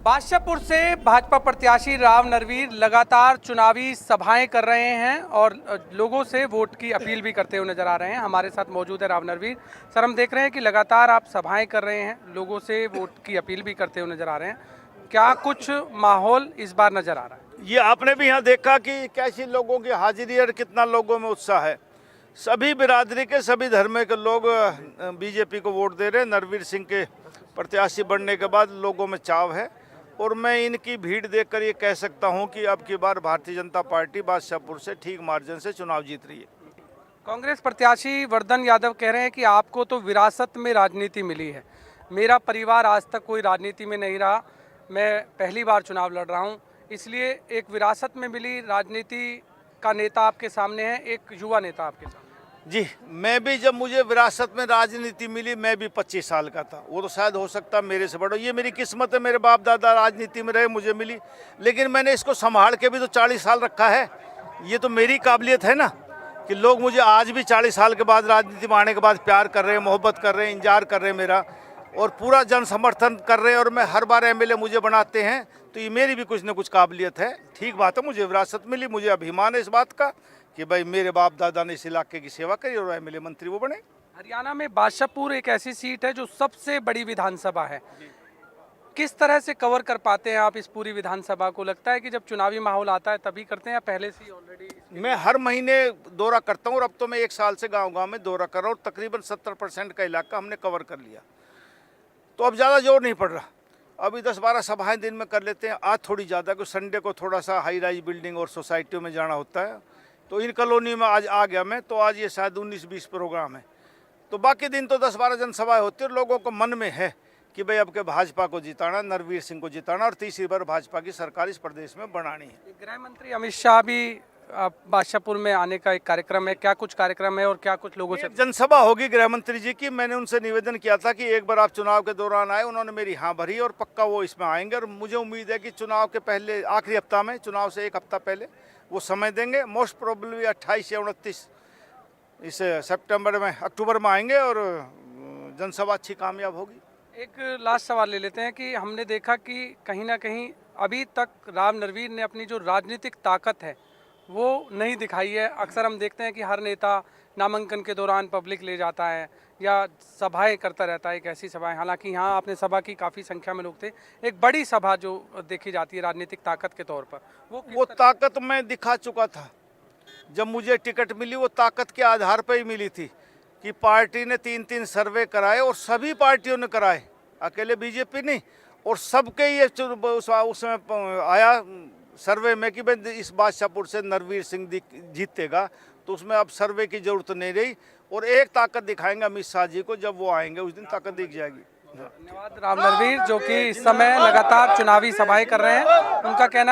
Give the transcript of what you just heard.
बादशाहपुर से भाजपा प्रत्याशी राव नरवीर लगातार चुनावी सभाएं कर रहे हैं और लोगों से वोट की अपील भी करते हुए नजर आ रहे हैं। हमारे साथ मौजूद है राव नरवीर। सर, हम देख रहे हैं कि लगातार आप सभाएं कर रहे हैं, लोगों से वोट की अपील भी करते हुए नजर आ रहे हैं। क्या कुछ माहौल इस बार नजर आ रहा है? ये आपने भी यहाँ देखा कि कैसी लोगों की हाजिरी और कितना लोगों में उत्साह है। सभी बिरादरी के, सभी धर्म के लोग बीजेपी को वोट दे रहे हैं। नरवीर सिंह के प्रत्याशी बनने के बाद लोगों में चाव है और मैं इनकी भीड़ देखकर ये कह सकता हूँ कि अब की बार भारतीय जनता पार्टी बादशाहपुर से ठीक मार्जिन से चुनाव जीत रही है। कांग्रेस प्रत्याशी वर्धन यादव कह रहे हैं कि आपको तो विरासत में राजनीति मिली है, मेरा परिवार आज तक कोई राजनीति में नहीं रहा, मैं पहली बार चुनाव लड़ रहा हूं, इसलिए एक विरासत में मिली राजनीति का नेता आपके सामने है, एक युवा नेता आपके सामने। जी, मैं भी जब मुझे विरासत में राजनीति मिली मैं भी 25 साल का था। वो तो शायद हो सकता मेरे से बड़ा, ये मेरी किस्मत है। मेरे बाप दादा राजनीति में रहे, मुझे मिली, लेकिन मैंने इसको संभाल के भी तो 40 साल रखा है। ये तो मेरी काबिलियत है ना कि लोग मुझे आज भी 40 साल के बाद राजनीति में आने के बाद प्यार कर रहे हैं, मोहब्बत कर रहे हैं, इंतजार कर रहे हैं मेरा, और पूरा जन समर्थन कर रहे हैं। और मैं हर बार एमएलए मुझे बनाते हैं, तो ये मेरी भी कुछ न कुछ काबिलियत है। ठीक बात है, मुझे विरासत मिली, मुझे अभिमान है इस बात का कि भाई मेरे बाप दादा ने इस इलाके की सेवा करी और एमएलए मंत्री वो बने। हरियाणा में बादशाहपुर एक ऐसी सीट है जो सबसे बड़ी विधानसभा है। किस तरह से कवर कर पाते हैं आप इस पूरी विधानसभा को? लगता है कि जब चुनावी माहौल आता है तभी करते हैं या पहले से ही ऑलरेडी? मैं हर महीने दौरा करता हूँ और अब तो मैं 1 साल से गांव-गांव में दौरा कर रहा हूँ। तकरीबन 70% का इलाका हमने कवर कर लिया, तो अब ज़्यादा जोर नहीं पड़ रहा। अभी 10-12 सभाएं दिन में कर लेते हैं। आज थोड़ी ज़्यादा, क्योंकि संडे को थोड़ा सा हाई राइज बिल्डिंग और सोसाइटियों में जाना होता है, तो इन कॉलोनी में आज आ गया मैं। तो आज ये शायद 19-20 प्रोग्राम है, तो बाकी दिन तो 10-12 जनसभाएं होती है। लोगों को मन में है कि भाई अब के भाजपा को जिताना, नरवीर सिंह को जिताना और तीसरी बार भाजपा की सरकार इस प्रदेश में बनानी है। गृह मंत्री अमित शाह भी बादशाहपुर में आने का एक कार्यक्रम है, क्या कुछ कार्यक्रम है और क्या कुछ लोगों से? जनसभा होगी गृह मंत्री जी की। मैंने उनसे निवेदन किया था कि एक बार आप चुनाव के दौरान आए, उन्होंने मेरी हाँ भरी और पक्का वो इसमें आएंगे। और मुझे उम्मीद है कि चुनाव के पहले आखिरी हफ्ता में, चुनाव से 1 हफ्ता पहले वो समय देंगे। मोस्ट प्रोबेबली 28 या 29 इस सितंबर में, अक्टूबर में आएंगे और जनसभा अच्छी कामयाब होगी। एक लास्ट सवाल ले लेते हैं कि हमने देखा कि कहीं ना कहीं अभी तक राव नरवीर ने अपनी जो राजनीतिक ताकत है वो नहीं दिखाई है। अक्सर हम देखते हैं कि हर नेता नामांकन के दौरान पब्लिक ले जाता है या सभाएं करता रहता है, एक ऐसी सभाएं। हालांकि यहाँ आपने सभा की काफ़ी संख्या में लोग थे, एक बड़ी सभा जो देखी जाती है राजनीतिक ताकत के तौर पर, वो ताकत मैं दिखा चुका था। जब मुझे टिकट मिली वो ताकत के आधार पर ही मिली थी कि पार्टी ने 3-3 सर्वे कराए और सभी पार्टियों ने कराए, अकेले बीजेपी नहीं। और सबके ये उसमें आया सर्वे में कि भाई इस बादशाहपुर से नरवीर सिंह जीतेगा, तो उसमें अब सर्वे की जरूरत नहीं रही। और एक ताकत दिखाएंगे अमित शाह जी को, जब वो आएंगे उस दिन ताकत दिख जाएगी। धन्यवाद राव नरवीर, जो कि इस समय लगातार चुनावी सभाएं कर रहे हैं। उनका कहना